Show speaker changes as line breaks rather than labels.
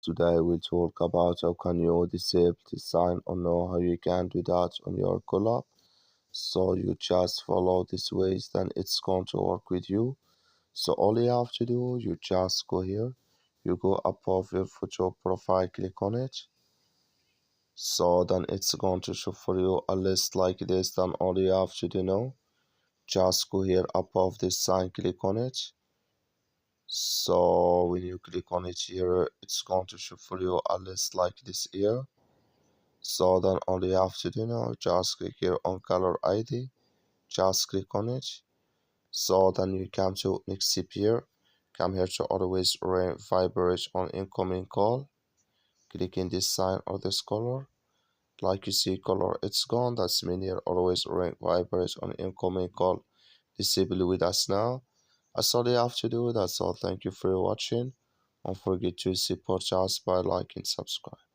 today we'll talk about how can you disable this sign or know how you can do that on your CallApp. So you just follow these ways, then it's going to work with you. So all you have to do, you just go here, you go above your photo profile, click on it. So then it's going to show for you a list like this. Then all you have to do now, just go here above this sign, click on it. So when you click on it here, it's going to show for you a list like this here. So then all you have to do now, just click here on caller ID, just click on it. So then you come to next step here, come here to always ring vibrate on incoming call. Click in this sign or this color. Like you see color, it's gone. That's mean here always ring vibrate on incoming call. Disable with us now. That's all you have to do. That's all. Thank you for watching. Don't forget to support us by liking and subscribe.